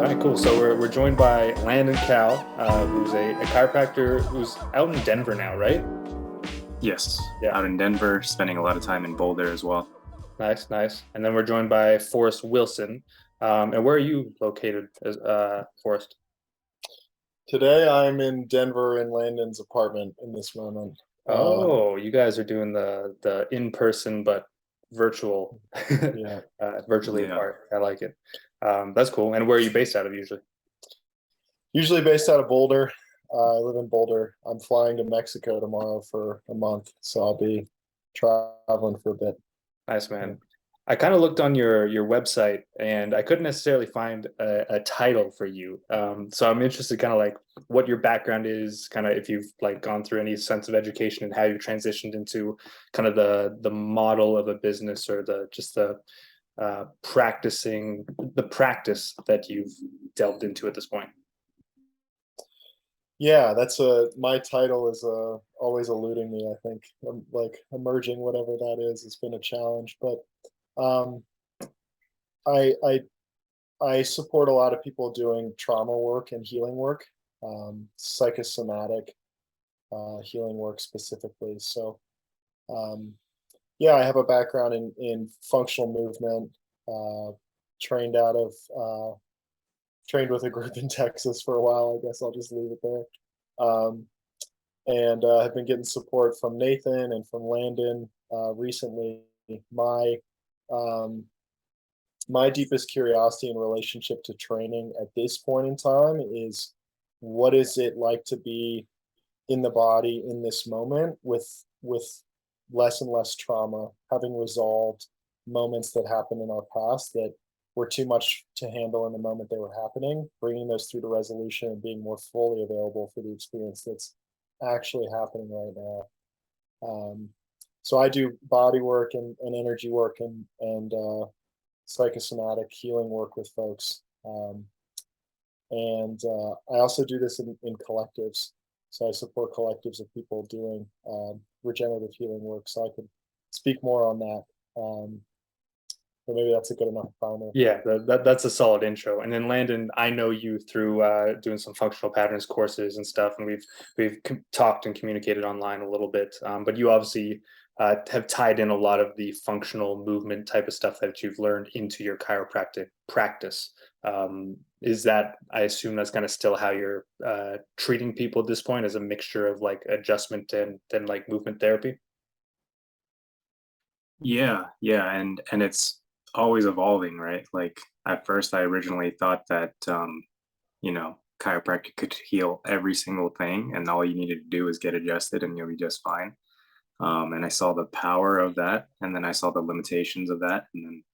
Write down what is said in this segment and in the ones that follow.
right, cool. So we're joined by Landon Khau, who's a chiropractor who's out in Denver now, right? Yes, Yeah, out in Denver, spending a lot of time in Boulder as well. nice, nice. And then we're joined by Forrest Wilson. And where are you located, Forrest? Today I'm in Denver in Landon's apartment in this moment. Oh, you guys are doing the in-person but virtual, Yeah, virtually Yeah. apart. I like it. That's cool. And where are you based out of usually? usually based out of Boulder. I live in Boulder. I'm flying to Mexico tomorrow for a month, so I'll be traveling for a bit. Nice, Yeah. man. I kind of looked on your website and I couldn't necessarily find a title for you. So I'm interested kind of like what your background is, kind of if you've like gone through any sense of education and how you transitioned into kind of the model of a business or the just practicing the practice that you've delved into at this point. Yeah, that's my title is always eluding me. I think like emerging, whatever that is, has been a challenge. But um, I I I support a lot of people doing trauma work and healing work, psychosomatic healing work specifically. So um, yeah, I have a background in functional movement. Uh, trained out of trained with a group in Texas for a while. I guess I'll just leave it there. Um, and have been getting support from Nathan and from Landon recently. My um, my deepest curiosity in relationship to training at this point in time is what is it like to be in the body in this moment with less and less trauma, having resolved moments that happened in our past that were too much to handle in the moment they were happening, bringing those through to resolution and being more fully available for the experience that's actually happening right now. So I do body work and energy work and psychosomatic healing work with folks. And I also do this in collectives. So I support collectives of people doing regenerative healing work. So I could speak more on that. But maybe that's a good enough primer. Yeah, that's a solid intro. And then Landon, I know you through doing some functional patterns courses and stuff, and we've talked and communicated online a little bit. But you obviously have tied in a lot of the functional movement type of stuff that you've learned into your chiropractic practice. Is that, I assume that's kind of still how you're treating people at this point, as a mixture of like adjustment and then like movement therapy? Yeah, and it's always evolving, right? Like at first I originally thought that chiropractic could heal every single thing and all you needed to do is get adjusted and you'll be just fine. And I saw the power of that, and then I saw the limitations of that, and then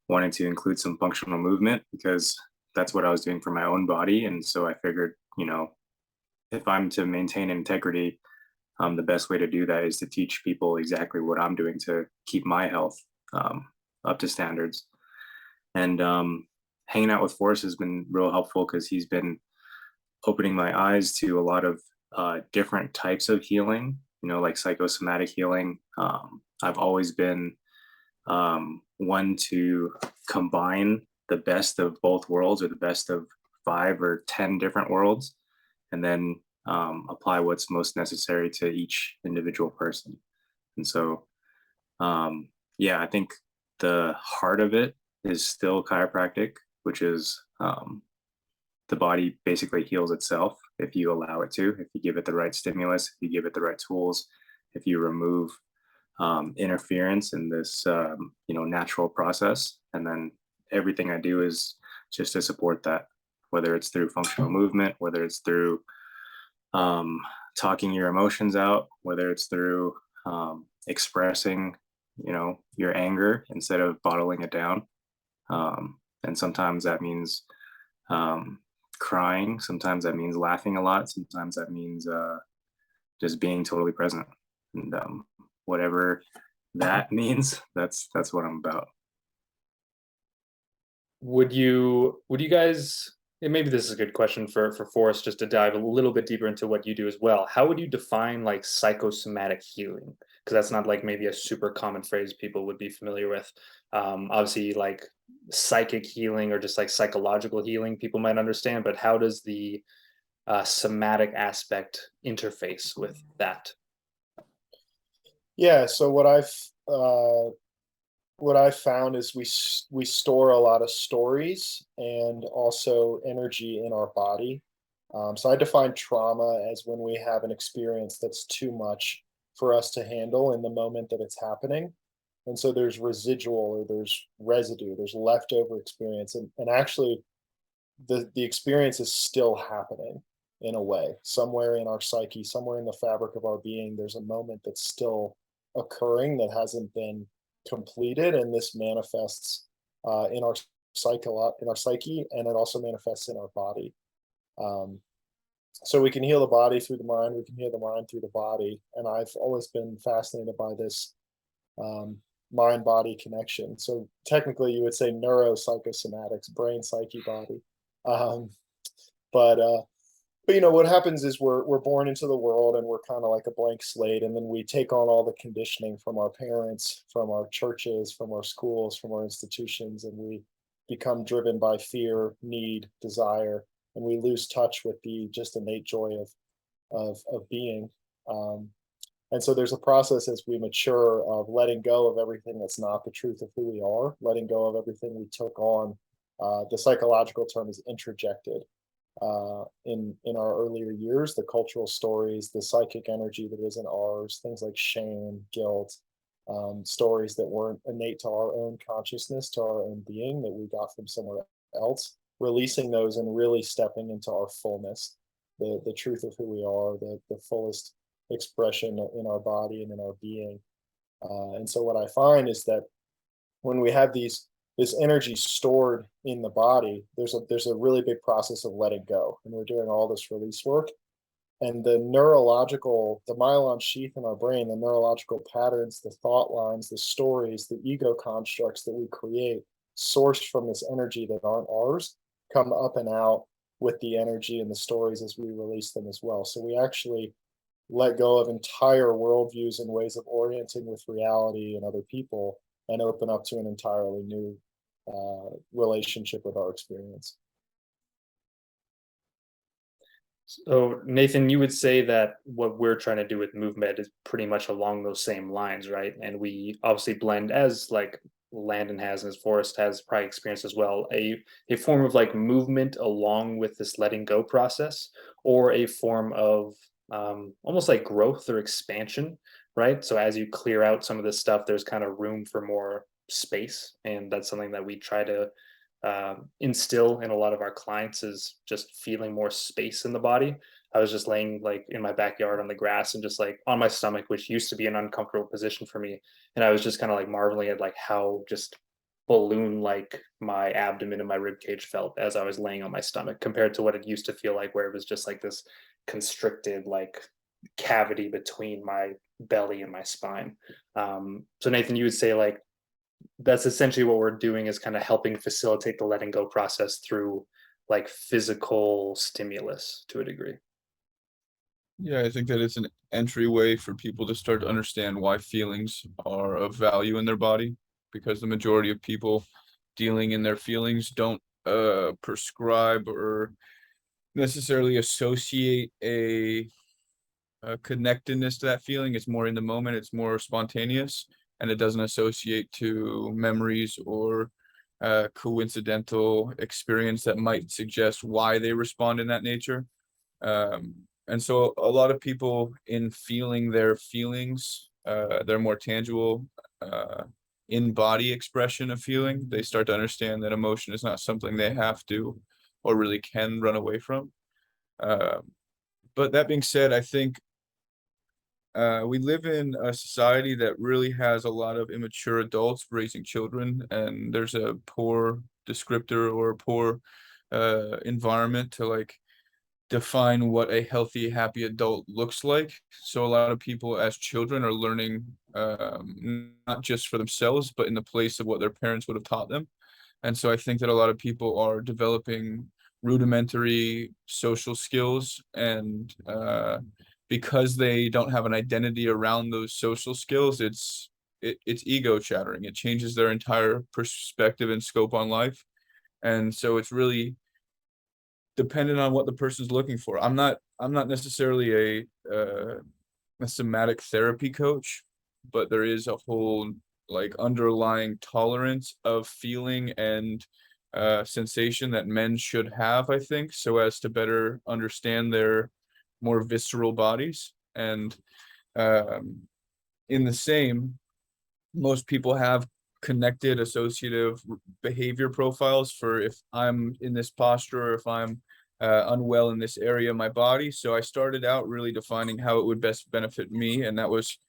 wanted to include some functional movement because that's what I was doing for my own body. And so I figured, if I'm to maintain integrity, the best way to do that is to teach people exactly what I'm doing to keep my health up to standards. And hanging out with Forrest has been real helpful because he's been opening my eyes to a lot of different types of healing, like psychosomatic healing. I've always been one to combine the best of both worlds, or the best of 5 or 10 different worlds, and then apply what's most necessary to each individual person. And so, yeah, I think the heart of it is still chiropractic, which is the body basically heals itself if you allow it to, if you give it the right stimulus, if you give it the right tools, if you remove interference in this natural process. And then everything I do is just to support that, whether it's through functional movement, whether it's through um, talking your emotions out, whether it's through expressing your anger instead of bottling it down. And sometimes that means um, crying, sometimes that means laughing a lot, sometimes that means just being totally present. And whatever that means, that's what I'm about. Would you guys, and maybe this is a good question for Forrest, just to dive a little bit deeper into what you do as well. How would you define like psychosomatic healing? Because that's not like maybe a super common phrase people would be familiar with. Obviously, like psychic healing or just like psychological healing people might understand, but how does the somatic aspect interface with that? Yeah. So what I've found is we store a lot of stories and also energy in our body. So I define trauma as when we have an experience that's too much for us to handle in the moment that it's happening. And so there's residual, or there's residue, there's leftover experience. And actually the experience is still happening in a way, somewhere in our psyche, somewhere in the fabric of our being. There's a moment that's still occurring that hasn't been completed, and this manifests in our in our psyche, and it also manifests in our body. Um, so we can heal the body through the mind, we can heal the mind through the body, and I've always been fascinated by this um, mind body connection. So technically, you would say neuropsychosomatics, brain, psyche, body. Um, but what happens is we're born into the world, and we're kind of like a blank slate, and then we take on all the conditioning from our parents, from our churches, from our schools, from our institutions, and we become driven by fear, need, desire, and we lose touch with the just innate joy of being. Um, and so there's a process as we mature of letting go of everything that's not the truth of who we are, letting go of everything we took on. The psychological term is introjected in our earlier years, the cultural stories, the psychic energy that isn't ours, things like shame, guilt, stories that weren't innate to our own consciousness, to our own being, that we got from somewhere else, releasing those and really stepping into our fullness, the truth of who we are, the fullest expression in our body and in our being. And so what I find is that when we have this energy stored in the body, there's a really big process of letting go, and we're doing all this release work. And the myelin sheath in our brain, the neurological patterns, the thought lines, the stories, the ego constructs that we create, sourced from this energy that aren't ours, come up and out with the energy and the stories as we release them as well. So we actually let go of entire worldviews and ways of orienting with reality and other people, and open up to an entirely new relationship with our experience. So Nathan, you would say that what we're trying to do with MovMed is pretty much along those same lines, right? And we obviously blend, as like Landon has and as Forrest has probably experienced as well, a form of like movement along with this letting go process, or a form of almost like growth or expansion, right? So as you clear out some of this stuff, there's kind of room for more space, and that's something that we try to instill in a lot of our clients, is just feeling more space in the body. I was just laying like in my backyard on the grass and just like on my stomach, which used to be an uncomfortable position for me. And I was just kind of like marveling at like how just balloon like my abdomen and my rib cage felt as I was laying on my stomach, compared to what it used to feel like, where it was just like this constricted like cavity between my belly and my spine. So Nathan, you would say like that's essentially what we're doing, is kind of helping facilitate the letting go process through like physical stimulus to a degree. Yeah, I think that it's an entryway for people to start to understand why feelings are of value in their body, because the majority of people dealing in their feelings don't prescribe or necessarily associate a connectedness to that feeling. It's more in the moment, it's more spontaneous, and it doesn't associate to memories or coincidental experience that might suggest why they respond in that nature. And so a lot of people, in feeling their feelings, their more tangible in body expression of feeling, they start to understand that emotion is not something they have to or really can run away from. But that being said, I think we live in a society that really has a lot of immature adults raising children, and there's a poor descriptor or a poor environment to like define what a healthy, happy adult looks like. So a lot of people as children are learning not just for themselves, but in the place of what their parents would have taught them. And so I think that a lot of people are developing rudimentary social skills, and because they don't have an identity around those social skills, it's ego chattering. It changes their entire perspective and scope on life. And so it's really dependent on what the person's looking for. I'm not necessarily a somatic therapy coach, but there is a whole like underlying tolerance of feeling and sensation that men should have, I think, so as to better understand their more visceral bodies. And um, in the same, most people have connected associative behavior profiles for if I'm in this posture or if I'm unwell in this area of my body. So I started out really defining how it would best benefit me, and that was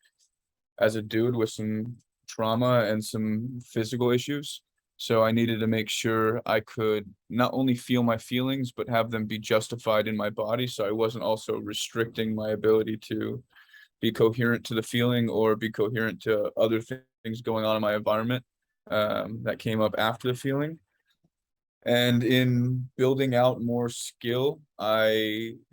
as a dude with some trauma and some physical issues. So I needed to make sure I could not only feel my feelings, but have them be justified in my body. So I wasn't also restricting my ability to be coherent to the feeling or be coherent to other things going on in my environment that came up after the feeling. And in building out more skill,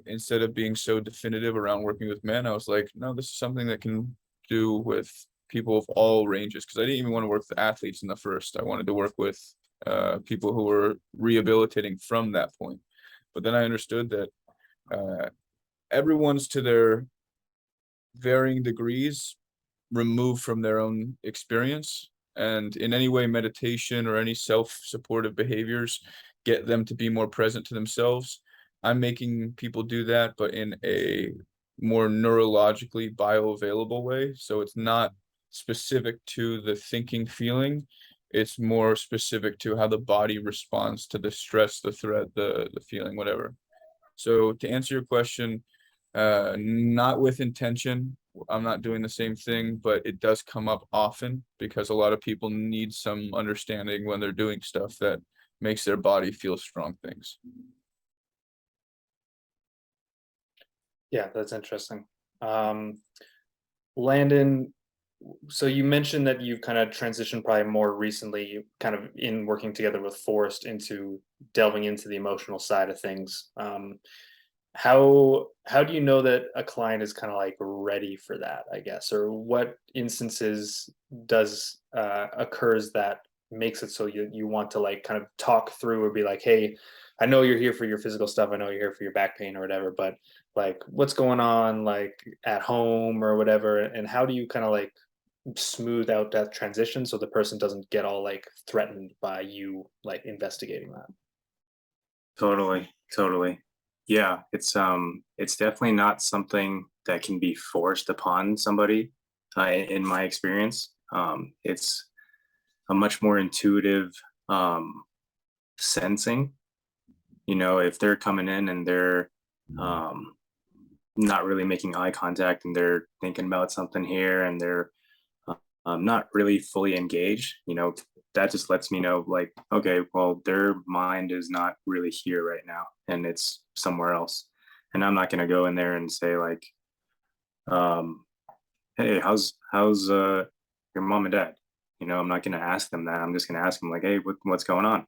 instead of being so definitive around working with men, I was like, no, this is something that can do with people of all ranges. Because I didn't even want to work with athletes in the first. I wanted to work with people who were rehabilitating from that point. But then I understood that everyone's to their varying degrees removed from their own experience, and in any way meditation or any self-supportive behaviors get them to be more present to themselves. I'm making people do that, but in a more neurologically bioavailable way, so it's not specific to the thinking feeling, it's more specific to how the body responds to the stress, the threat, the feeling, whatever. So to answer your question, not with intention. I'm not doing the same thing, but it does come up often because a lot of people need some understanding when they're doing stuff that makes their body feel strong things. Yeah, that's interesting. Landon, so you mentioned that you've kind of transitioned probably more recently, kind of in working together with Forrest into delving into the emotional side of things. How do you know that a client is kind of like ready for that, I guess, or what instances does occurs that makes it so you want to like kind of talk through or be like, hey, I know you're here for your physical stuff, I know you're here for your back pain or whatever, but like what's going on like at home or whatever, and how do you kind of like smooth out that transition so the person doesn't get all like threatened by you like investigating that? Totally, totally. Yeah, it's definitely not something that can be forced upon somebody, in my experience. It's a much more intuitive sensing. You know, if they're coming in and they're um, not really making eye contact and they're thinking about something here and they're not really fully engaged, you know, that just lets me know, like, okay, well, their mind is not really here right now and it's somewhere else. And I'm not going to go in there and say, like, um, hey, how's your mom and dad? You know, I'm not going to ask them that. I'm just going to ask them, like, hey, what's going on?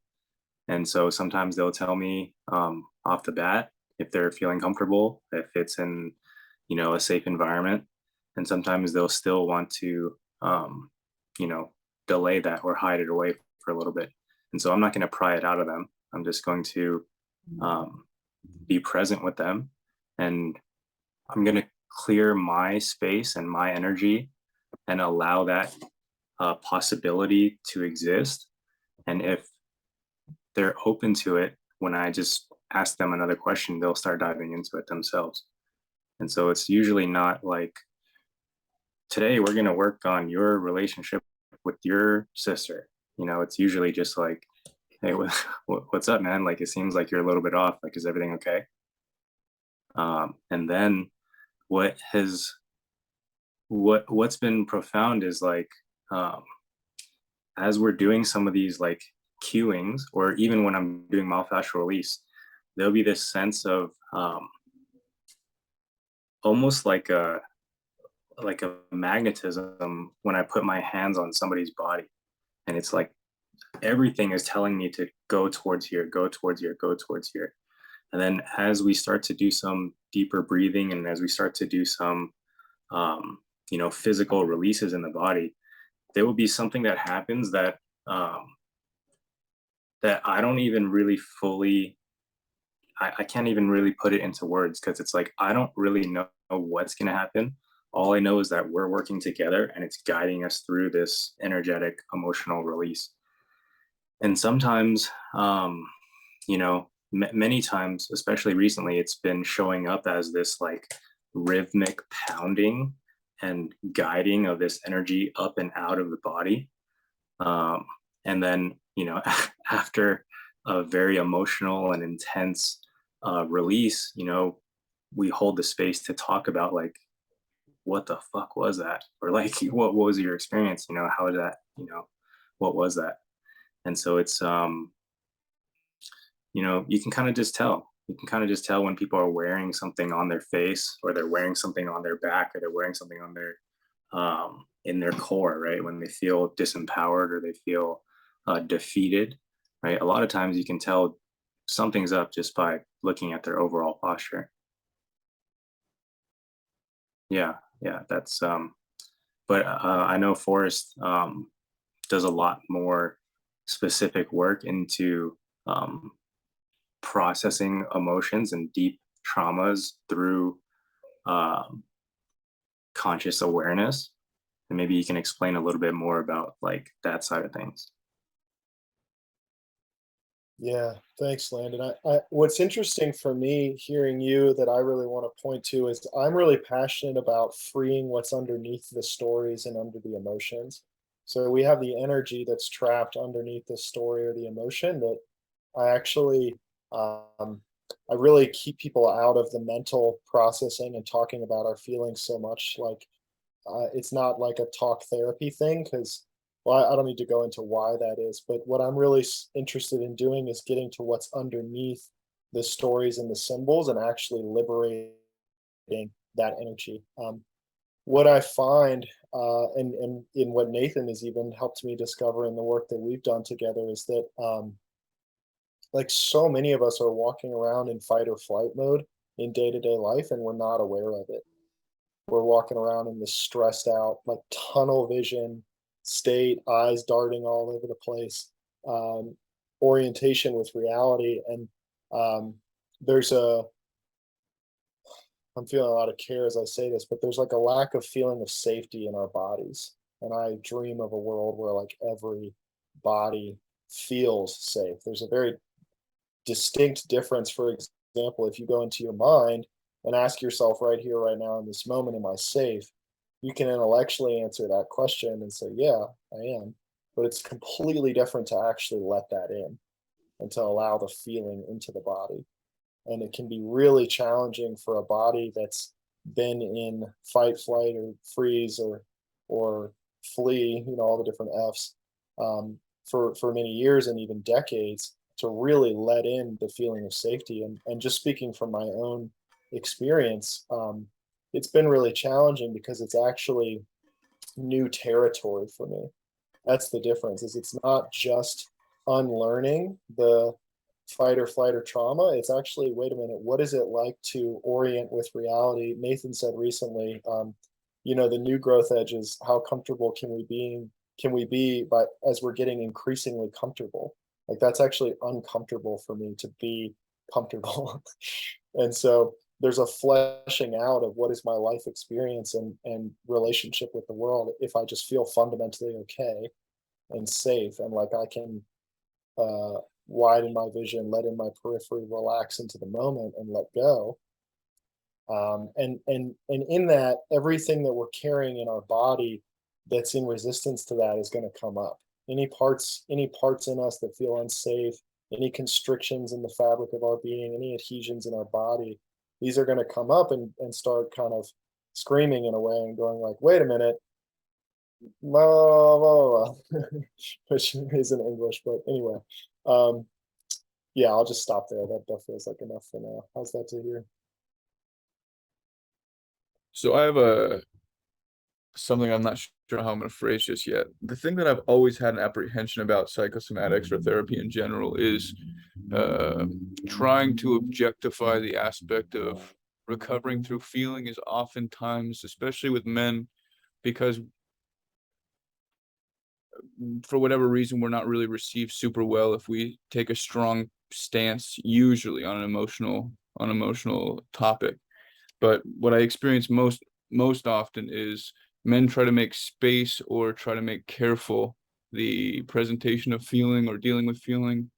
And so sometimes they'll tell me off the bat if they're feeling comfortable, if it's in, you know, a safe environment. And sometimes they'll still want to, you know, delay that or hide it away for a little bit. And so I'm not going to pry it out of them. I'm just going to be present with them, and I'm going to clear my space and my energy and allow that possibility to exist. And if they're open to it, when I just ask them another question, they'll start diving into it themselves. And so it's usually not like, today we're going to work on your relationship with your sister. You know, it's usually just like, hey, what's up, man? Like, it seems like you're a little bit off. Like, is everything okay? And then what's been profound is like, as we're doing some of these like cueings, or even when I'm doing myofascial release, there'll be this sense of almost like a magnetism when I put my hands on somebody's body, and it's like everything is telling me to go towards here, go towards here, go towards here. And then as we start to do some deeper breathing, and as we start to do some you know, physical releases in the body, there will be something that happens that that I don't even really fully, I can't even really put it into words, because it's like I don't really know what's going to happen. All I know is that we're working together and it's guiding us through this energetic emotional release. And sometimes, you know, many times, especially recently, it's been showing up as this like rhythmic pounding and guiding of this energy up and out of the body. Um, and then, you know, after a very emotional and intense release, you know, we hold the space to talk about like, what the fuck was that? Or like, what was your experience? You know, how was that? You know, what was that? And so it's, you know, you can kind of just tell. You can kind of just tell when people are wearing something on their face, or they're wearing something on their back, or they're wearing something on their in their core, right? When they feel disempowered or they feel defeated, right? A lot of times you can tell something's up just by looking at their overall posture. Yeah, yeah, that's but I know Forrest does a lot more specific work into um, processing emotions and deep traumas through um, conscious awareness. And maybe you can explain a little bit more about like that side of things. Yeah, thanks, Landon. What's interesting for me hearing you that I really want to point to is I'm really passionate about freeing what's underneath the stories and under the emotions. So we have the energy that's trapped underneath the story or the emotion that I actually, I really keep people out of the mental processing and talking about our feelings so much. Like, it's not like a talk therapy thing because, well, I don't need to go into why that is, but what I'm really interested in doing is getting to what's underneath the stories and the symbols and actually liberating that energy. What I find, and in what Nathan has even helped me discover in the work that we've done together, is that like so many of us are walking around in fight or flight mode in day-to-day life and we're not aware of it. We're walking around in this stressed out, like tunnel vision state, eyes darting all over the place, um, orientation with reality. And um, there's a, I'm feeling a lot of care as I say this, but there's like a lack of feeling of safety in our bodies. And I dream of a world where like every body feels safe. There's a very distinct difference. For example, if you go into your mind and ask yourself right here, right now, in this moment, am I safe? You can intellectually answer that question and say, yeah, I am. But it's completely different to actually let that in and to allow the feeling into the body. And it can be really challenging for a body that's been in fight, flight, or freeze, or flee, you know, all the different F's, for many years and even decades, to really let in the feeling of safety. And just speaking from my own experience, it's been really challenging because it's actually new territory for me. That's the difference. Is it's not just unlearning the fight or flight or trauma. It's actually, wait a minute, what is it like to orient with reality? Nathan said recently, you know, the new growth edge is how comfortable can we be, but as we're getting increasingly comfortable. Like that's actually uncomfortable for me to be comfortable. And so there's a fleshing out of what is my life experience and relationship with the world if I just feel fundamentally okay and safe and like I can uh, widen my vision, let in my periphery, relax into the moment, and let go. And in that, everything that we're carrying in our body that's in resistance to that is going to come up. Any parts in us that feel unsafe, any constrictions in the fabric of our being, any adhesions in our body, these are going to come up and start kind of screaming in a way and going like, wait a minute, blah, blah, blah, which isn't English, but anyway. Um, yeah, I'll just stop there. That feels like enough for now. How's that to hear? So I have a something I'm not sure how I'm going to phrase just yet. The thing that I've always had an apprehension about psychosomatics or therapy in general is uh, trying to objectify the aspect of recovering through feeling is oftentimes, especially with men, because for whatever reason, we're not really received super well if we take a strong stance, usually on an emotional topic. But what I experience most often is men try to make space or try to make careful the presentation of feeling or dealing with feeling.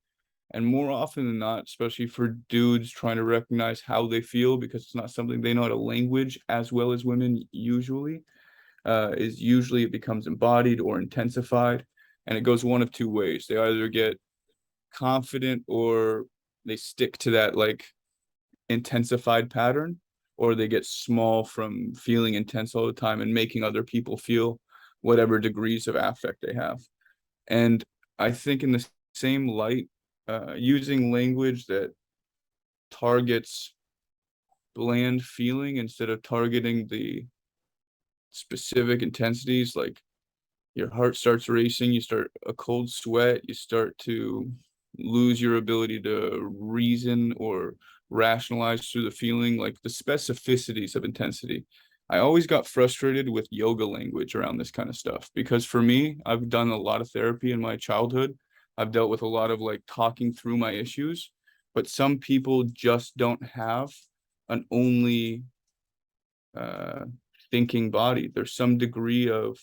And more often than not, especially for dudes trying to recognize how they feel, because it's not something they know how to language as well as women usually, is usually it becomes embodied or intensified. And it goes one of two ways. They either get confident or they stick to that like intensified pattern, or they get small from feeling intense all the time and making other people feel whatever degrees of affect they have. And I think in the same light, using language that targets bland feeling instead of targeting the specific intensities, like your heart starts racing, you start a cold sweat, you start to lose your ability to reason or rationalize through the feeling, like the specificities of intensity. I always got frustrated with yoga language around this kind of stuff because for me, I've done a lot of therapy in my childhood. I've dealt with a lot of like talking through my issues, but some people just don't have an only uh, thinking body. There's some degree of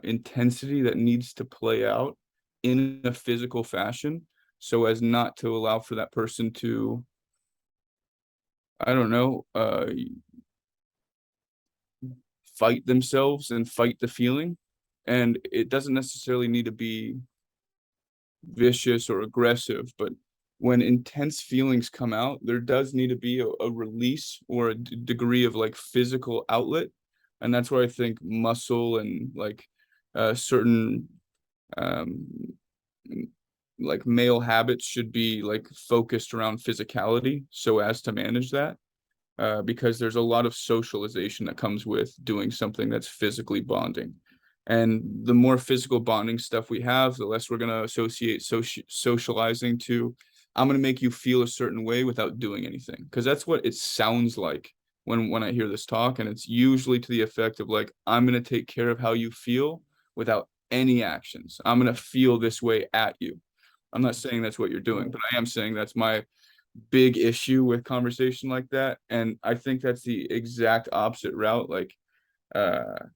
intensity that needs to play out in a physical fashion so as not to allow for that person to, I don't know, fight themselves and fight the feeling. And it doesn't necessarily need to be vicious or aggressive, but when intense feelings come out, there does need to be a release or a degree of like physical outlet. And that's where I think muscle and like certain um, like male habits should be like focused around physicality so as to manage that. Because there's a lot of socialization that comes with doing something that's physically bonding. And the more physical bonding stuff we have, the less we're going to associate socializing to, I'm going to make you feel a certain way without doing anything. Because that's what it sounds like when I hear this talk. And it's usually to the effect of like, I'm going to take care of how you feel without any actions. I'm going to feel this way at you. I'm not saying that's what you're doing, but I am saying that's my big issue with conversation like that. And I think that's the exact opposite route. Like uh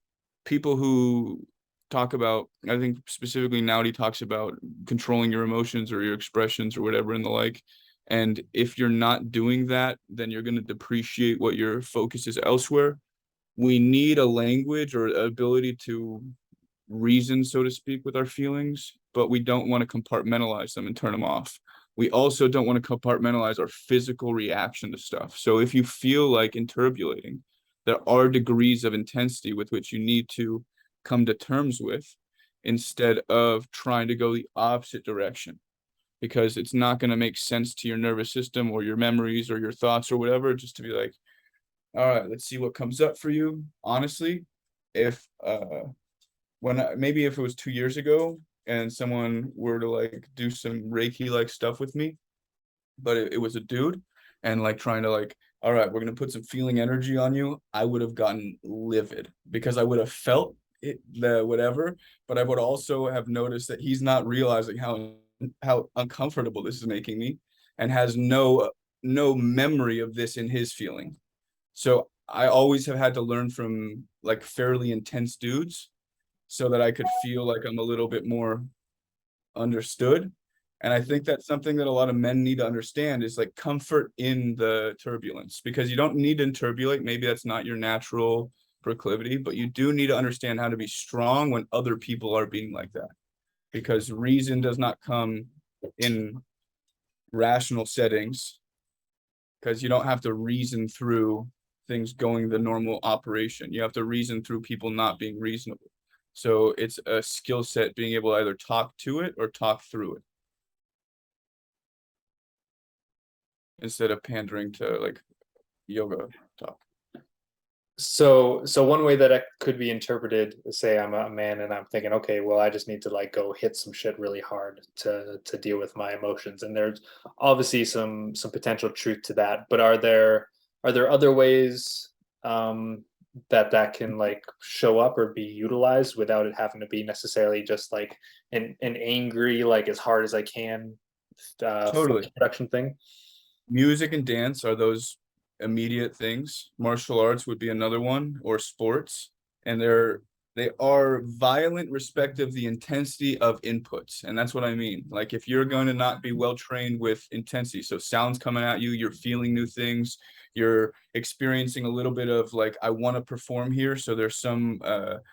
people who talk about, I think specifically Naudi talks about controlling your emotions or your expressions or whatever and the like. And if you're not doing that, then you're going to depreciate what your focus is elsewhere. We need a language or ability to reason, so to speak, with our feelings, but we don't want to compartmentalize them and turn them off. We also don't want to compartmentalize our physical reaction to stuff. So if you feel like interbulating, there are degrees of intensity with which you need to come to terms with instead of trying to go the opposite direction, because it's not going to make sense to your nervous system or your memories or your thoughts or whatever, just to be like, all right, let's see what comes up for you. Honestly, if maybe if it was 2 years ago and someone were to like do some Reiki like stuff with me, but it was a dude and like trying to like, all right, we're gonna put some feeling energy on you, I would have gotten livid because I would have felt it, the whatever, but I would also have noticed that he's not realizing how uncomfortable this is making me and has no memory of this in his feeling. So I always have had to learn from like fairly intense dudes so that I could feel like I'm a little bit more understood. And I think that's something that a lot of men need to understand is like comfort in the turbulence, because you don't need to turbulate. Maybe that's not your natural proclivity, but you do need to understand how to be strong when other people are being like that, because reason does not come in rational settings, because you don't have to reason through things going the normal operation. You have to reason through people not being reasonable. So it's a skill set being able to either talk to it or talk through it instead of pandering to like yoga talk. So one way that it could be interpreted, say I'm a man and I'm thinking, okay, well, I just need to like go hit some shit really hard to deal with my emotions. And there's obviously some potential truth to that. But are there other ways that can like show up or be utilized without it having to be necessarily just like an angry, like as hard as I can Totally. production thing. Music and dance are those immediate things. Martial arts would be another one, or sports. And they are violent respective the intensity of inputs. And that's what I mean. Like if you're going to not be well trained with intensity, so sounds coming at you, you're feeling new things, you're experiencing a little bit of like, I want to perform here. So there's some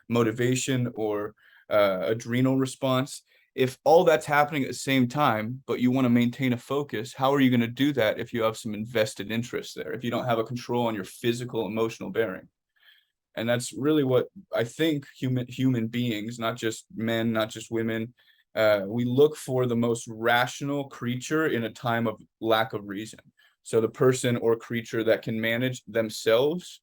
motivation or adrenal response. If all that's happening at the same time, but you want to maintain a focus, how are you going to do that if you have some invested interest there, if you don't have a control on your physical, emotional bearing? And that's really what I think human beings, not just men, not just women, we look for the most rational creature in a time of lack of reason. So the person or creature that can manage themselves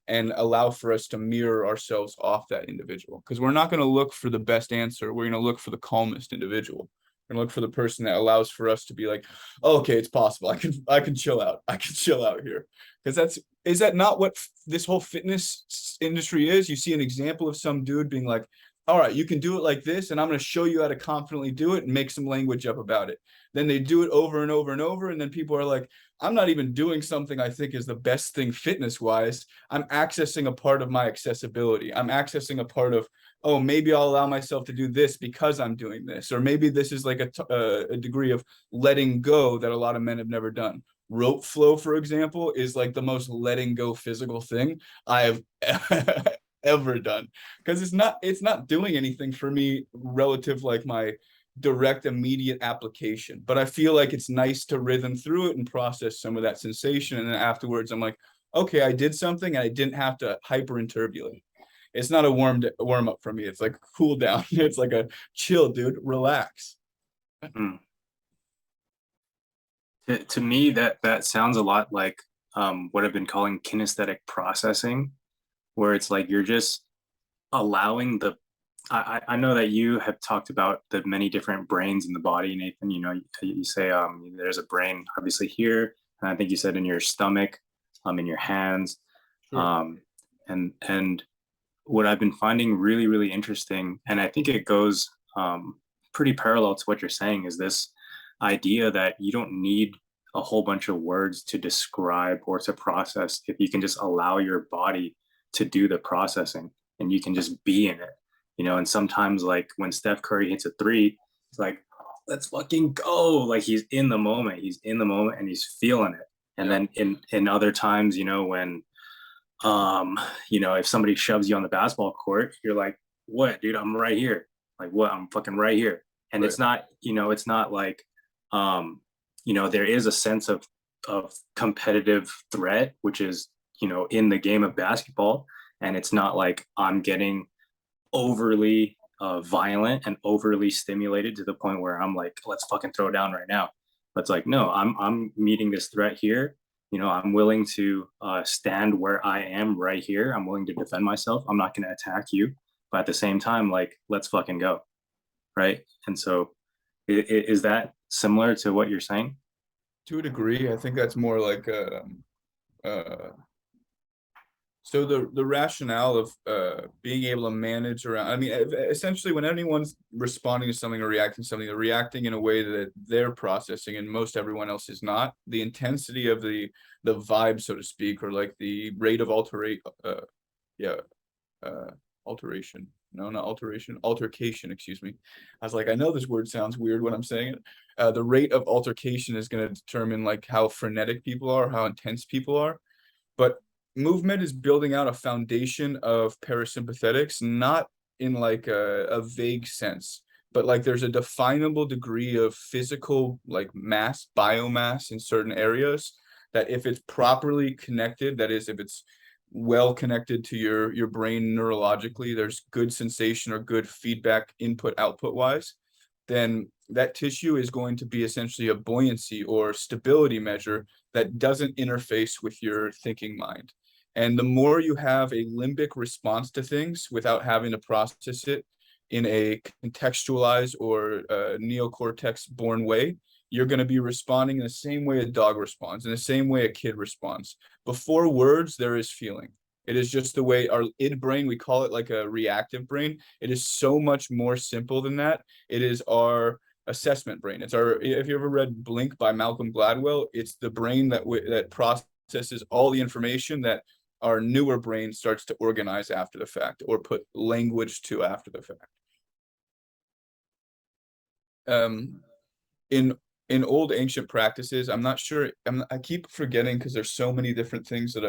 and allow for us to mirror ourselves off that individual. Because we're not going to look for the best answer. We're going to look for the calmest individual. We're going to look for the person that allows for us to be like, oh, okay, it's possible. I can chill out. I can chill out here. Because is that not what this whole fitness industry is? You see an example of some dude being like, all right, you can do it like this, and I'm going to show you how to confidently do it and make some language up about it. Then they do it over and over and over, and then people are like, I'm not even doing something I think is the best thing fitness wise. I'm accessing a part of my accessibility. I'm accessing a part of, oh, maybe I'll allow myself to do this because I'm doing this. Or maybe this is like a degree of letting go that a lot of men have never done. Rope flow, for example, is like the most letting go physical thing I have ever done. Because it's not doing anything for me relative like my direct immediate application, but I feel like it's nice to rhythm through it and process some of that sensation, and then afterwards I'm like, okay, I did something and I didn't have to hyper interpolate. It's not a warm up for me. It's like a cool down. It's like a chill, dude, relax. To me, that sounds a lot like what I've been calling kinesthetic processing, where it's like you're just allowing the I know that you have talked about the many different brains in the body, Nathan. You know, you say there's a brain obviously here, and I think you said in your stomach, in your hands, Sure. And what I've been finding really, really interesting, and I think it goes pretty parallel to what you're saying, is this idea that you don't need a whole bunch of words to describe or to process if you can just allow your body to do the processing and you can just be in it. You know, and sometimes like when Steph Curry hits a three, it's like, let's fucking go. Like he's in the moment. He's in the moment and he's feeling it. And then in other times, you know, when you know, if somebody shoves you on the basketball court, you're like, what, dude, I'm right here. Like what? I'm fucking right here. And Right. it's not, you know, it's not like you know, there is a sense of competitive threat, which is, you know, in the game of basketball. And it's not like I'm getting overly violent and overly stimulated to the point where I'm like, let's fucking throw down right now. But it's like, no, I'm meeting this threat here. You know, I'm willing to stand where I am right here. I'm willing to defend myself. I'm not going to attack you, but at the same time, like, let's fucking go, right? And so, is that similar to what you're saying? To a degree, I think that's more like so the rationale of being able to manage around, I mean, essentially when anyone's responding to something or reacting to something, they're reacting in a way that they're processing and most everyone else is not. The intensity of the vibe, so to speak, or like the rate of alteration. No, not alteration, altercation, excuse me. I was like, I know this word sounds weird when I'm saying it. The rate of altercation is going to determine like how frenetic people are, how intense people are. But MovMed is building out a foundation of parasympathetics, not in like a vague sense, but like there's a definable degree of physical like mass, biomass in certain areas that if it's properly connected, that is, if it's well connected to your brain neurologically, there's good sensation or good feedback input output wise, then that tissue is going to be essentially a buoyancy or stability measure that doesn't interface with your thinking mind. And the more you have a limbic response to things without having to process it in a contextualized or neocortex born way, you're going to be responding in the same way a dog responds, in the same way a kid responds. Before words, there is feeling. It is just the way our id brain, we call it like a reactive brain. It is so much more simple than that. It is our assessment brain. It's our, if you ever read Blink by Malcolm Gladwell, it's the brain that processes all the information that our newer brain starts to organize after the fact, or put language to after the fact. In old ancient practices, I'm not sure, I keep forgetting because there's so many different things that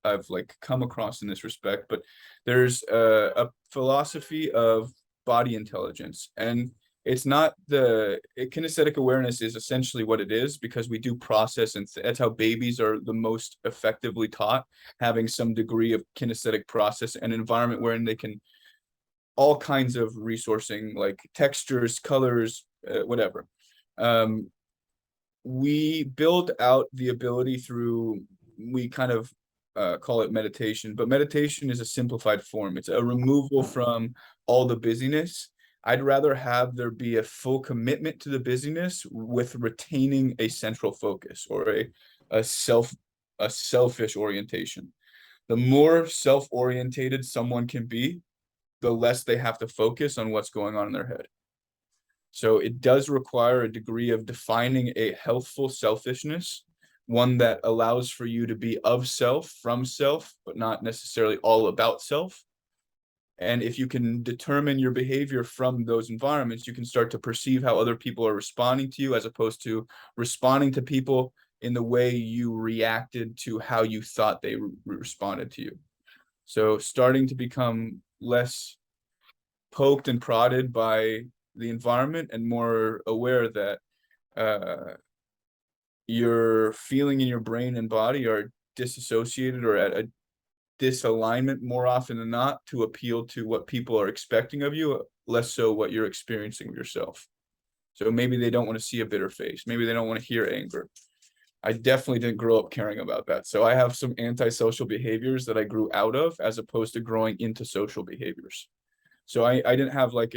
I've like come across in this respect, but there's a philosophy of body intelligence, and it's not kinesthetic awareness is essentially what it is, because we do process, and that's how babies are the most effectively taught, having some degree of kinesthetic process and environment wherein they can all kinds of resourcing, like textures, colors, whatever. We build out the ability through, we kind of call it meditation, but meditation is a simplified form. It's a removal from all the busyness. I'd rather have there be a full commitment to the busyness with retaining a central focus, or a selfish orientation. The more self-orientated someone can be, the less they have to focus on what's going on in their head. So it does require a degree of defining a healthful selfishness, one that allows for you to be of self, from self, but not necessarily all about self. And if you can determine your behavior from those environments, you can start to perceive how other people are responding to you, as opposed to responding to people in the way you reacted to how you thought they responded to you. So starting to become less poked and prodded by the environment, and more aware that your feeling in your brain and body are disassociated, or at a disalignment more often than not, to appeal to what people are expecting of you, less so what you're experiencing of yourself. So maybe they don't want to see a bitter face. Maybe they don't want to hear anger. I definitely didn't grow up caring about that. So I have some antisocial behaviors that I grew out of, as opposed to growing into social behaviors. So I didn't have like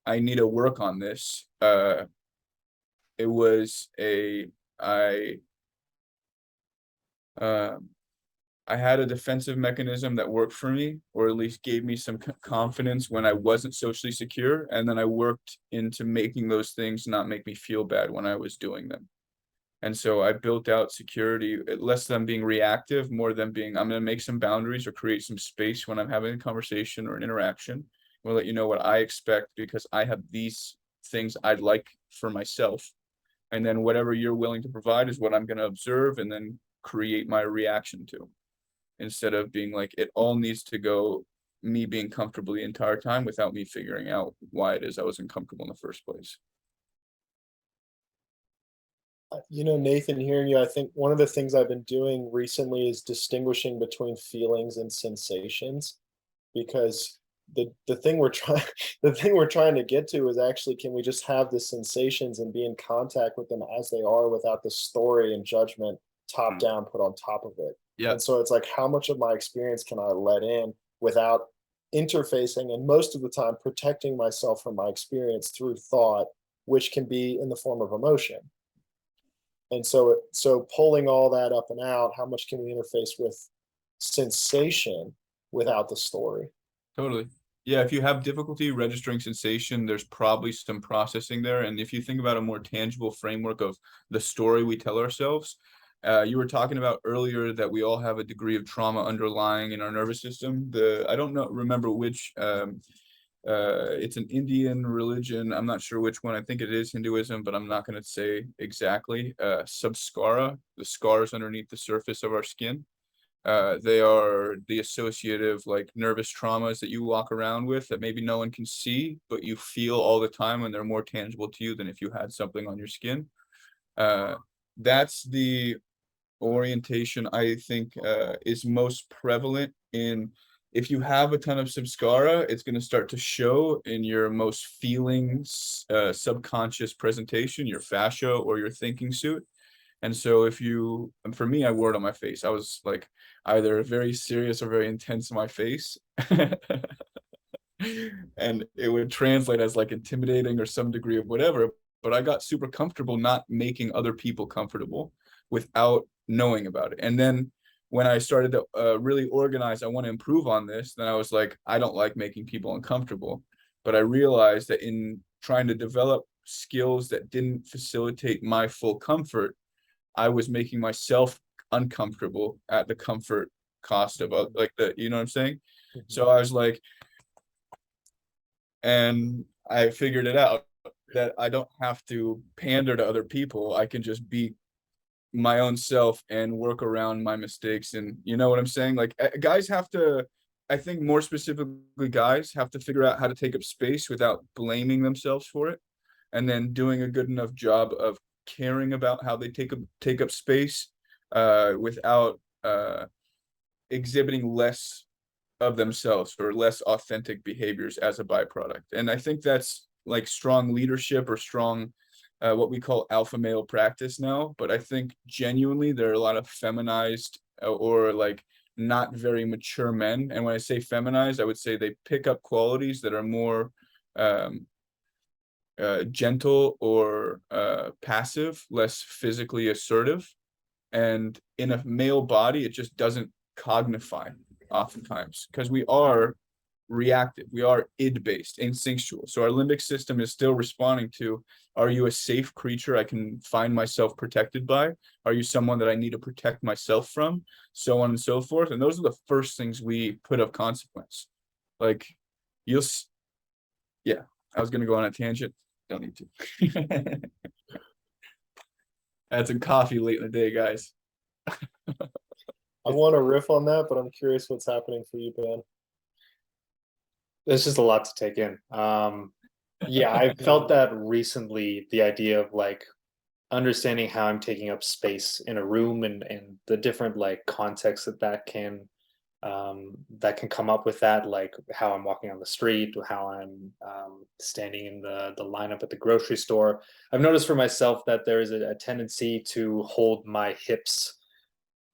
I need to work on this. It was I had a defensive mechanism that worked for me, or at least gave me some confidence when I wasn't socially secure. And then I worked into making those things not make me feel bad when I was doing them. And so I built out security, less than being reactive, more than being, I'm going to make some boundaries or create some space when I'm having a conversation or an interaction. I'm going to let you know what I expect, because I have these things I'd like for myself. And then whatever you're willing to provide is what I'm going to observe and then create my reaction to. Instead of being like, it all needs to go me being comfortable the entire time without me figuring out why it is I was uncomfortable in the first place. Nathan, hearing you, I think one of the things I've been doing recently is distinguishing between feelings and sensations, because the thing we're trying to get to is actually, can we just have the sensations and be in contact with them as they are, without the story and judgment top down put on top of it. Yeah. And so it's like, how much of my experience can I let in without interfacing, and most of the time protecting myself from my experience through thought, which can be in the form of emotion. And so pulling all that up and out, how much can we interface with sensation without the story? Totally. Yeah, if you have difficulty registering sensation, there's probably some processing there. And if you think about a more tangible framework of the story we tell ourselves, you were talking about earlier that we all have a degree of trauma underlying in our nervous system. I don't remember which, it's an Indian religion. I'm not sure which one. I think it is Hinduism, but I'm not going to say exactly. Subskara, the scars underneath the surface of our skin. They are the associative, like, nervous traumas that you walk around with that maybe no one can see, but you feel all the time, and they're more tangible to you than if you had something on your skin. That's the orientation I think is most prevalent in, if you have a ton of samskara, it's going to start to show in your most feelings, subconscious presentation, your fascia or your thinking suit. And so if you, for me, I wore it on my face. I was like either very serious or very intense in my face. And it would translate as like intimidating or some degree of whatever. But I got super comfortable not making other people comfortable without knowing about it. And then when I started to really organize, I want to improve on this, then I was like, I don't like making people uncomfortable. But I realized that in trying to develop skills that didn't facilitate my full comfort, I was making myself uncomfortable at the comfort cost of like you know what I'm saying? So I was like, and I figured it out that I don't have to pander to other people. I can just be my own self and work around my mistakes. And you know what I'm saying? Like guys have to, I think more specifically, guys have to figure out how to take up space without blaming themselves for it, and then doing a good enough job of caring about how they take up space without exhibiting less of themselves or less authentic behaviors as a byproduct. And I think that's like strong leadership or strong what we call alpha male practice now. But I think genuinely there are a lot of feminized or like not very mature men. And when I say feminized, I would say they pick up qualities that are more gentle or passive, less physically assertive. And in a male body, it just doesn't cognify oftentimes because we are reactive, we are id based, instinctual. So our limbic system is still responding to, are you a safe creature I can find myself protected by? Are you someone that I need to protect myself from? So on and so forth. And those are the first things we put of consequence. Like you'll, yeah, I was going to go on a tangent. Don't need to. Had some coffee late in the day, guys. I want to riff on that, but I'm curious what's happening for you, Ben. There's just a lot to take in. Yeah, I felt that recently, the idea of like understanding how I'm taking up space in a room and the different like contexts that can come up with that, like how I'm walking on the street, or how I'm standing in the lineup at the grocery store. I've noticed for myself that there is a tendency to hold my hips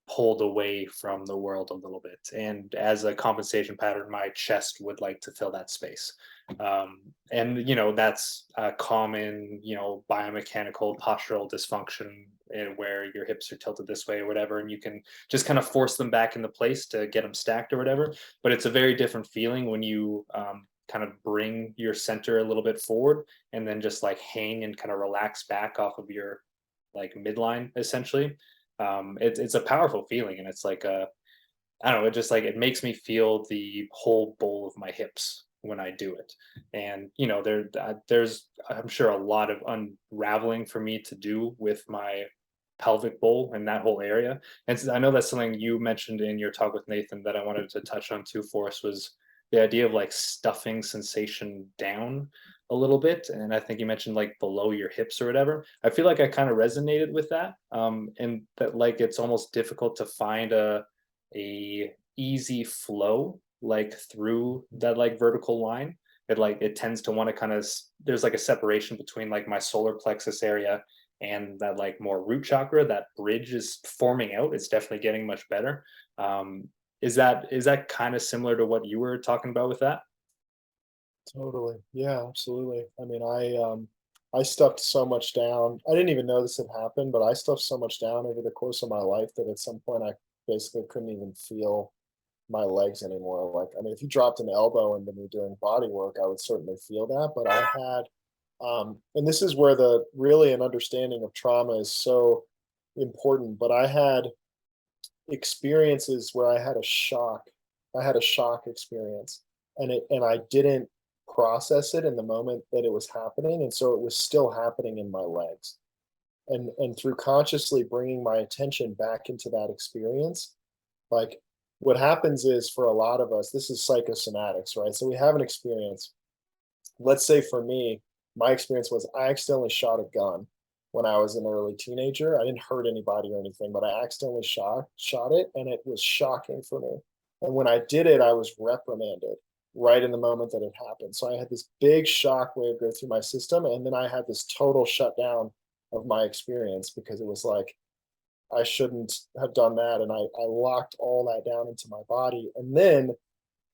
pulled away from the world a little bit, and as a compensation pattern my chest would like to fill that space. And you know, that's a common, you know, biomechanical postural dysfunction, where your hips are tilted this way or whatever, and you can just kind of force them back into place to get them stacked or whatever. But it's a very different feeling when you kind of bring your center a little bit forward and then just like hang and kind of relax back off of your like midline essentially. It's a powerful feeling, and it's like I don't know, it just like it makes me feel the whole bowl of my hips when I do it. And you know, there's I'm sure a lot of unraveling for me to do with my pelvic bowl and that whole area. And I know that's something you mentioned in your talk with Nathan that I wanted to touch on too, Forrest, was the idea of like stuffing sensation down a little bit. And I think you mentioned like below your hips or whatever. I feel like I kind of resonated with that. And that like it's almost difficult to find a easy flow like through that like vertical line. It tends to want to kind of, there's like a separation between like my solar plexus area and that like more root chakra. That bridge is forming out. It's definitely getting much better. Is that kind of similar to what you were talking about with that? Totally. Yeah, absolutely. I mean, I stuffed so much down. I didn't even know this had happened, but I stuffed so much down over the course of my life that at some point I basically couldn't even feel my legs anymore. Like, I mean, if you dropped an elbow into me doing body work, I would certainly feel that. But I had, and this is where the really an understanding of trauma is so important. But I had experiences where I had a shock. I had a shock experience, and I didn't process it in the moment that it was happening, and so it was still happening in my legs. And through consciously bringing my attention back into that experience, like what happens is for a lot of us, this is psychosomatics, right? So we have an experience. Let's say for me, my experience was I accidentally shot a gun when I was an early teenager. I didn't hurt anybody or anything, but I accidentally shot it, and it was shocking for me. And when I did it, I was reprimanded right in the moment that it happened. So I had this big shock wave go through my system, and then I had this total shutdown of my experience because it was like I shouldn't have done that, and I locked all that down into my body. And then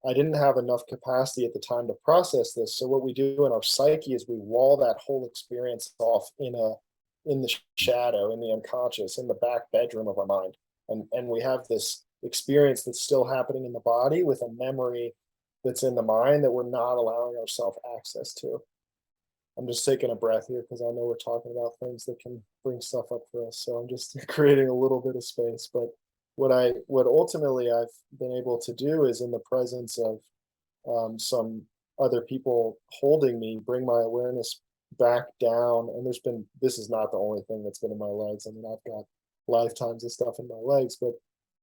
I didn't have enough capacity at the time to process this. So what we do in our psyche is we wall that whole experience off in the shadow, in the unconscious, in the back bedroom of our mind. And we have this experience that's still happening in the body with a memory that's in the mind that we're not allowing ourselves access to. I'm just taking a breath here because I know we're talking about things that can bring stuff up for us. So I'm just creating a little bit of space. But what ultimately I've been able to do is, in the presence of some other people holding me, bring my awareness back down. And this is not the only thing that's been in my legs. I mean, I've got lifetimes of stuff in my legs, but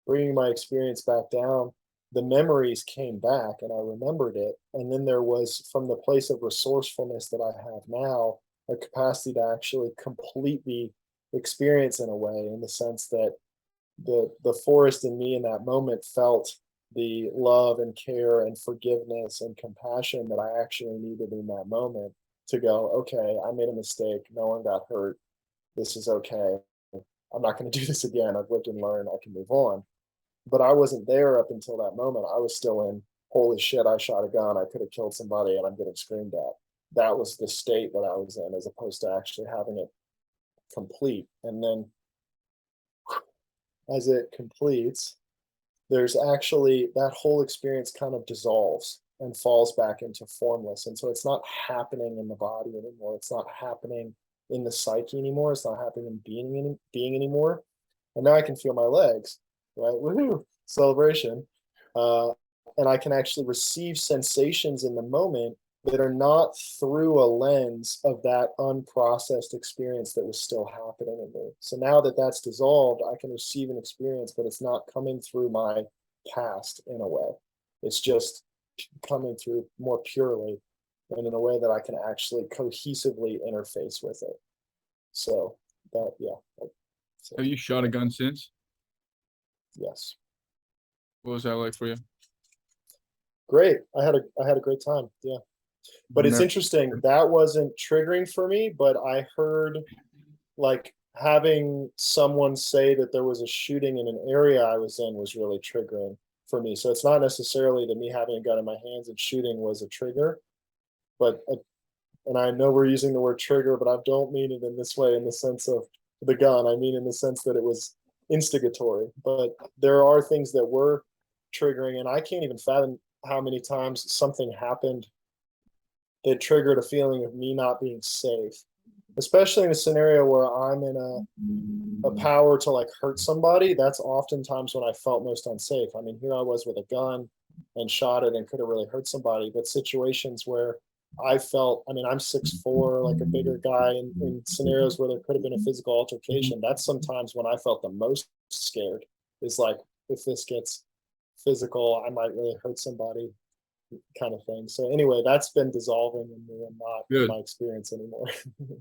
bringing my experience back down, the memories came back and I remembered it. And then there was, from the place of resourcefulness that I have now, a capacity to actually completely experience in a way, in the sense that the Forrest in me in that moment felt the love and care and forgiveness and compassion that I actually needed in that moment, to go, okay, I made a mistake. No one got hurt. This is okay. I'm not going to do this again. I've lived and learned. I can move on. But I wasn't there up until that moment. I was still in, holy shit, I shot a gun. I could have killed somebody and I'm getting screamed at. That was the state that I was in, as opposed to actually having it complete. And then as it completes, there's actually, that whole experience kind of dissolves and falls back into formless. And so it's not happening in the body anymore. It's not happening in the psyche anymore. It's not happening in being anymore. And now I can feel my legs, right? Woohoo! Celebration. And I can actually receive sensations in the moment that are not through a lens of that unprocessed experience that was still happening in me. So now that that's dissolved, I can receive an experience, but it's not coming through my past in a way. It's just coming through more purely and in a way that I can actually cohesively interface with it. So that, yeah. So, Have you shot a gun since? yes. What was that like for you? Great. I had a great time. Yeah. But it's interesting, that wasn't triggering for me, but I heard, like, having someone say that there was a shooting in an area I was in was really triggering for me. So it's not necessarily that me having a gun in my hands and shooting was a trigger, but and I know we're using the word trigger, but I don't mean it in this way, in the sense of the gun. I mean in the sense that it was instigatory. But there are things that were triggering, and I can't even fathom how many times something happened that triggered a feeling of me not being safe, especially in a scenario where I'm in a power to, like, hurt somebody. That's oftentimes when I felt most unsafe. I mean, here I was with a gun and shot it and could have really hurt somebody, but situations where I felt, I mean, I'm 6'4", like a bigger guy, in scenarios where there could have been a physical altercation. That's sometimes when I felt the most scared, is like, if this gets physical, I might really hurt somebody, kind of thing. So anyway, that's been dissolving in me and not Good. my experience anymore.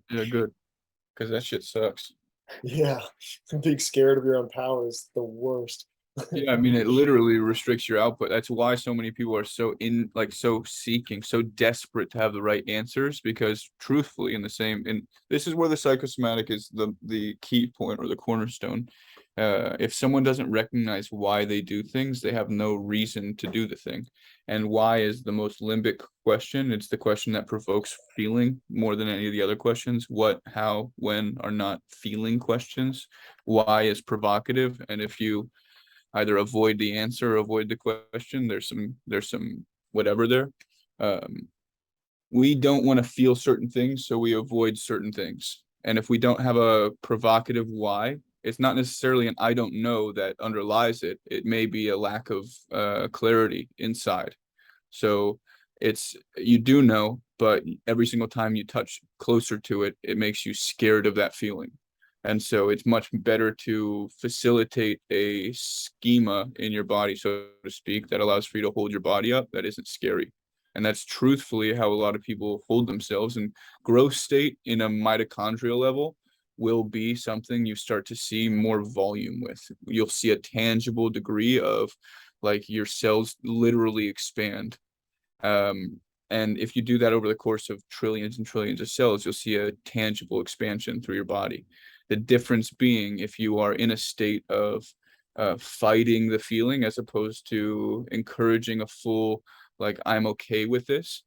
Yeah, good. Because that shit sucks. Yeah, being scared of your own power is the worst. Yeah, I mean, it literally restricts your output. That's why so many people are so seeking, so desperate to have the right answers, because truthfully, and this is where the psychosomatic is the key point, or the cornerstone. If someone doesn't recognize why they do things, they have no reason to do the thing. And why is the most limbic question. It's the question that provokes feeling more than any of the other questions. What, how, when are not feeling questions. Why is provocative. And if you either avoid the answer or avoid the question, there's some whatever there. We don't want to feel certain things, so we avoid certain things. And if we don't have a provocative why, it's not necessarily an I don't know that underlies it. It may be a lack of clarity inside. So it's, you do know, but every single time you touch closer to it, it makes you scared of that feeling. And so it's much better to facilitate a schema in your body, so to speak, that allows for you to hold your body up, that isn't scary. And that's truthfully how a lot of people hold themselves. And growth state in a mitochondrial level will be something you start to see more volume with. You'll see a tangible degree of, like, your cells literally expand. And if you do that over the course of trillions and trillions of cells, you'll see a tangible expansion through your body. The difference being, if you are in a state of fighting the feeling, as opposed to encouraging a full, like, I'm okay with this,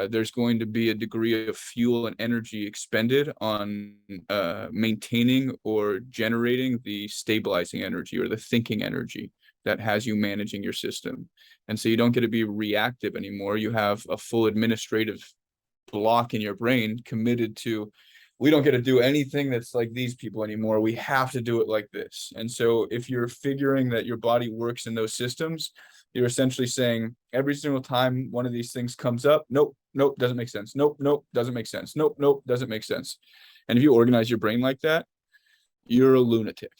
there's going to be a degree of fuel and energy expended on maintaining or generating the stabilizing energy or the thinking energy that has you managing your system. And so you don't get to be reactive anymore. You have a full administrative block in your brain committed to, we don't get to do anything that's like these people anymore. We have to do it like this. And so if you're figuring that your body works in those systems, you're essentially saying every single time one of these things comes up, nope, nope, doesn't make sense. Nope, nope, doesn't make sense. Nope, nope, doesn't make sense. And if you organize your brain like that, you're a lunatic.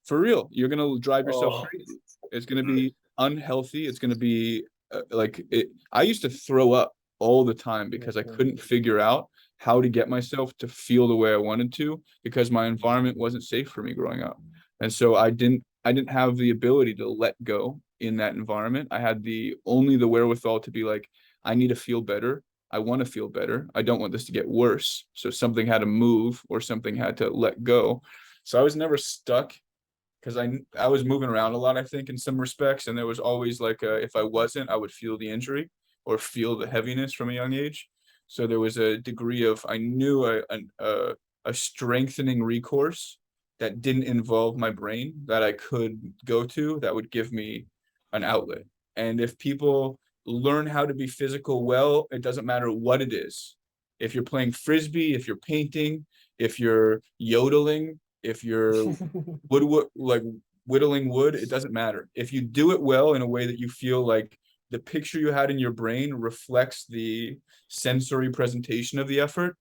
For real. You're going to drive yourself Oh. crazy. It's going to be unhealthy. It's going to be like it. I used to throw up all the time because I couldn't figure out how to get myself to feel the way I wanted to, because my environment wasn't safe for me growing up. And so I didn't have the ability to let go in that environment. I had only the wherewithal to be like, I need to feel better. I want to feel better. I don't want this to get worse. So something had to move or something had to let go. So I was never stuck, because I was moving around a lot, I think, in some respects. And there was always like, if I wasn't, I would feel the injury or feel the heaviness from a young age. So there was a degree of, I knew a strengthening recourse that didn't involve my brain that I could go to that would give me an outlet. And if people learn how to be physical well, it doesn't matter what it is. If you're playing frisbee, if you're painting, if you're yodeling, if you're whittling wood, it doesn't matter. If you do it well in a way that you feel like the picture you had in your brain reflects the sensory presentation of the effort,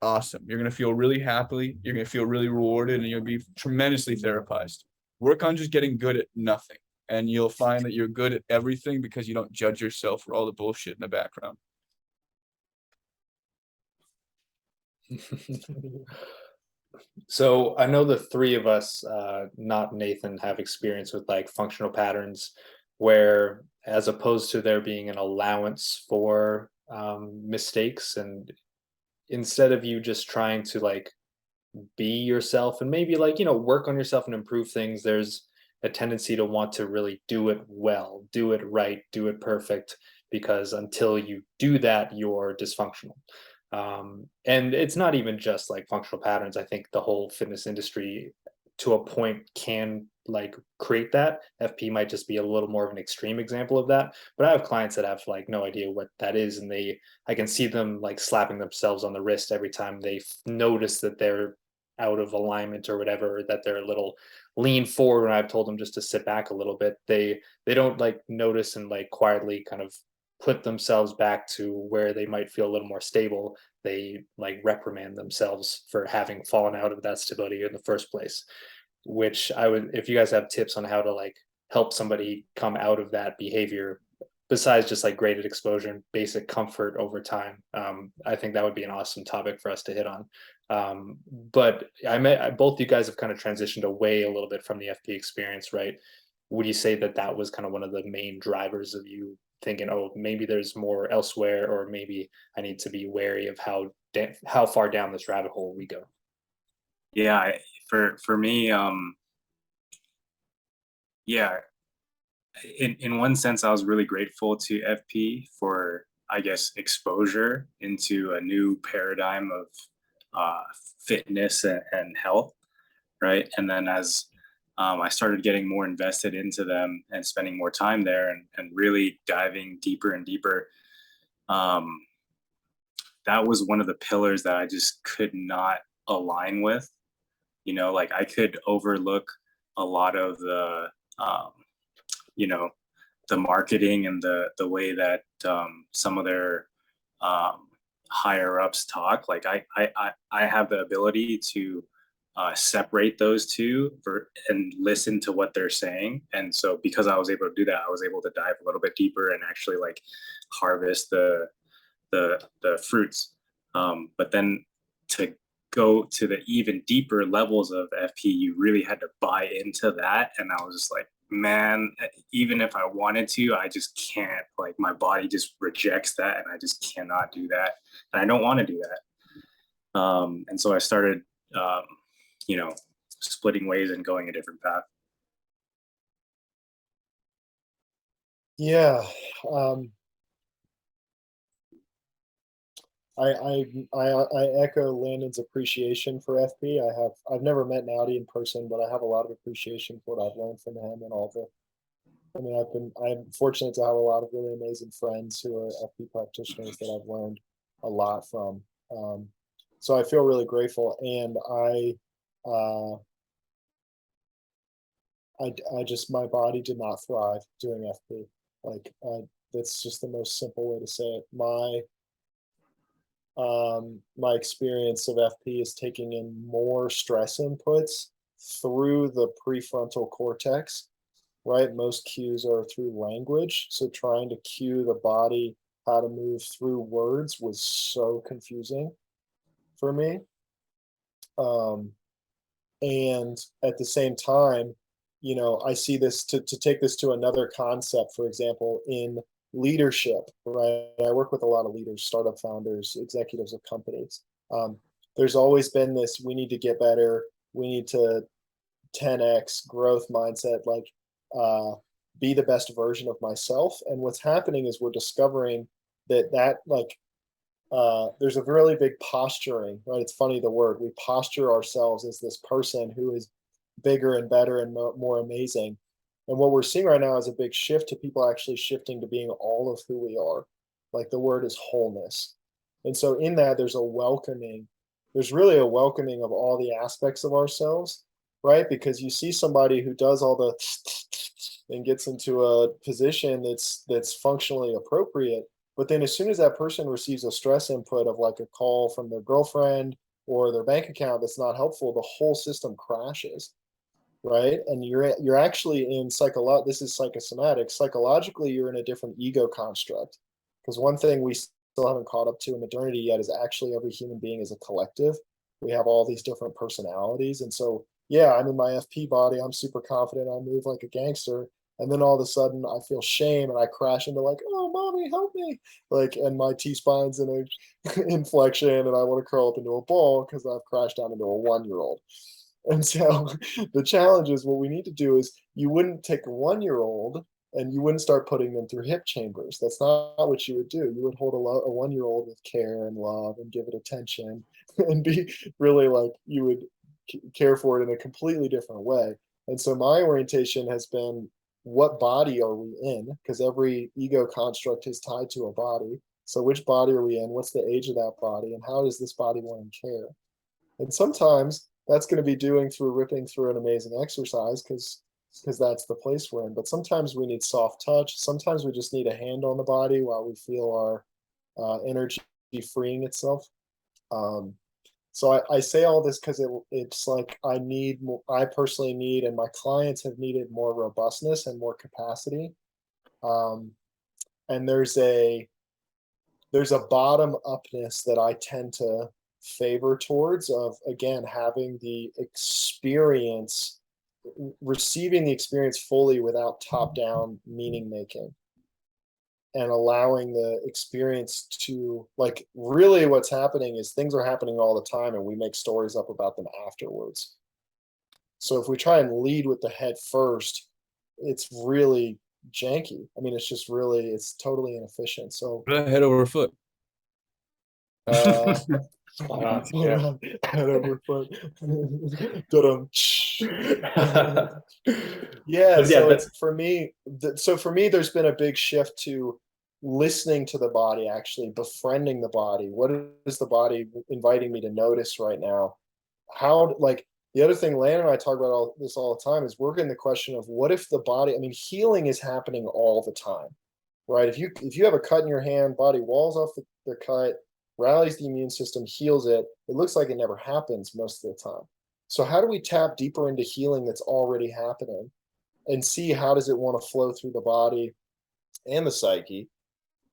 awesome. You're going to feel really happily. You're going to feel really rewarded, and you'll be tremendously therapized. Work on just getting good at nothing, and you'll find that you're good at everything because you don't judge yourself for all the bullshit in the background. So I know the three of us, not Nathan, have experience with like functional patterns where, as opposed to there being an allowance for mistakes, and instead of you just trying to like be yourself and maybe like, work on yourself and improve things, there's a tendency to want to really do it well, do it right, do it perfect, because until you do that, you're dysfunctional. And it's not even just like functional patterns. I think the whole fitness industry to a point can like create that. FP might just be a little more of an extreme example of that, but I have clients that have like no idea what that is, and I can see them like slapping themselves on the wrist every time they notice that they're out of alignment or whatever, that they're a little lean forward when I've told them just to sit back a little bit. They don't like notice and like quietly kind of put themselves back to where they might feel a little more stable. They like reprimand themselves for having fallen out of that stability in the first place, which I would, if you guys have tips on how to like help somebody come out of that behavior besides just like graded exposure and basic comfort over time, I think that would be an awesome topic for us to hit on. But both you guys have kind of transitioned away a little bit from the FP experience, right? Would you say that was kind of one of the main drivers of you thinking, oh, maybe there's more elsewhere, or maybe I need to be wary of how far down this rabbit hole we go? Yeah, for me, yeah, in one sense, I was really grateful to FP for, I guess, exposure into a new paradigm of fitness and health, right? And then as I started getting more invested into them and spending more time there, and really diving deeper and deeper, um, that was one of the pillars that I just could not align with. Like I could overlook a lot of um, you know, the marketing and the way that some of their um, higher ups talk. Like I have the ability to separate those two and listen to what they're saying. And so because I was able to do that, I was able to dive a little bit deeper and actually like harvest the fruits. But then to go to the even deeper levels of FP, you really had to buy into that. And I was just like, man, even if I wanted to, I just can't. Like my body just rejects that, and I just cannot do that. And I don't want to do that. And so I started, you know, splitting ways and going a different path. Yeah. Um, I echo Landon's appreciation for FP. I've never met Nowdy in person, but I have a lot of appreciation for what I've learned from him and all the. I mean, I'm fortunate to have a lot of really amazing friends who are FP practitioners that I've learned a lot from. So I feel really grateful, and I just, my body did not thrive doing FP. Like, that's just the most simple way to say it. My experience of FP is taking in more stress inputs through the prefrontal cortex, right? Most cues are through language. So trying to cue the body how to move through words was so confusing for me. And at the same time, I see this, to take this to another concept, for example, in leadership, right? I work with a lot of leaders, startup founders, executives of companies. There's always been this, we need to get better, we need to 10x growth mindset, like, be the best version of myself. And what's happening is we're discovering that like, there's a really big posturing, right? It's funny, the word, we posture ourselves as this person who is bigger and better and more amazing. And what we're seeing right now is a big shift to people actually shifting to being all of who we are. Like, the word is wholeness. And so in that, there's really a welcoming of all the aspects of ourselves, right? Because you see somebody who does all the and gets into a position that's functionally appropriate. But then as soon as that person receives a stress input of like a call from their girlfriend or their bank account that's not helpful, the whole system crashes, right? And you're actually in this is psychosomatic. Psychologically, you're in a different ego construct. Because one thing we still haven't caught up to in modernity yet is actually every human being is a collective. We have all these different personalities. And so, yeah, I'm in my FP body. I'm super confident. I move like a gangster. And then all of a sudden I feel shame and I crash into like, oh, mommy, help me. Like, and my T-spine's in a inflection and I want to curl up into a ball because I've crashed down into a 1-year-old. And so the challenge is, what we need to do is, you wouldn't take a 1-year-old and you wouldn't start putting them through hip chambers. That's not what you would do. You would hold a 1-year-old with care and love and give it attention and be really like, you would care for it in a completely different way. And so my orientation has been, what body are we in? Because every ego construct is tied to a body. So which body are we in? What's the age of that body? And how does this body want to care? And sometimes that's going to be doing through ripping through an amazing exercise, because that's the place we're in. But sometimes we need soft touch. Sometimes we just need a hand on the body while we feel our energy freeing itself. So I say all this because it's like, I personally need, and my clients have needed, more robustness and more capacity. And there's a bottom upness that I tend to favor towards, of, again, having the experience, receiving the experience fully without top down meaning making, and allowing the experience to, like, really what's happening is things are happening all the time and we make stories up about them afterwards. So if we try and lead with the head first, it's really janky. I mean, it's totally inefficient. So Head over foot. Yeah. head over foot. Yeah, But yeah, so that's for me, there's been a big shift to listening to the body, actually befriending the body. What is the body inviting me to notice right now? Like, the other thing Landon and I talk about all the time is working the question of, what if the body, I mean, healing is happening all the time, right? If you have a cut in your hand, body walls off the cut, rallies the immune system, heals it. It looks like it never happens most of the time. So how do we tap deeper into healing that's already happening, and see how does it want to flow through the body and the psyche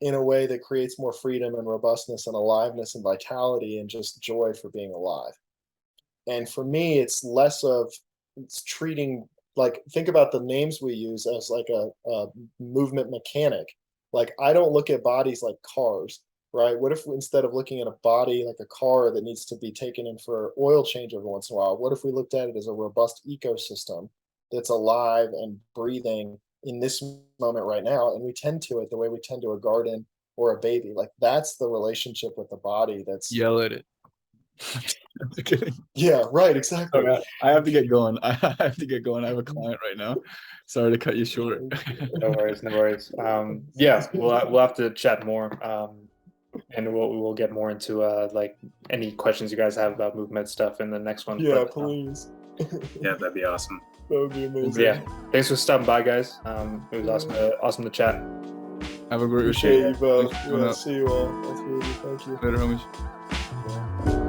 in a way that creates more freedom and robustness and aliveness and vitality and just joy for being alive? And for me, it's treating, like, think about the names we use as like a movement mechanic. Like, I don't look at bodies like cars, right? What if, instead of looking at a body like a car that needs to be taken in for oil change every once in a while, what if we looked at it as a robust ecosystem that's alive and breathing in this moment right now? And we tend to it the way we tend to a garden or a baby. Like that's the relationship with the body. That's Yell at it. I'm just kidding. yeah, right, exactly. Okay, I have to get going. I have to get going. I have a client right now. Sorry to cut you short. No worries, no worries. Yeah, we'll have to chat more, and we'll get more into like any questions you guys have about MovMed stuff in the next one. Yeah, But, please. Yeah, that'd be awesome. That would be amazing. yeah, thanks for stopping by, guys. It was awesome to chat. Have a great Appreciate you weekend. both. Thanks for coming Yeah, up. see you all. That's really, thank you. Later, homies. Yeah.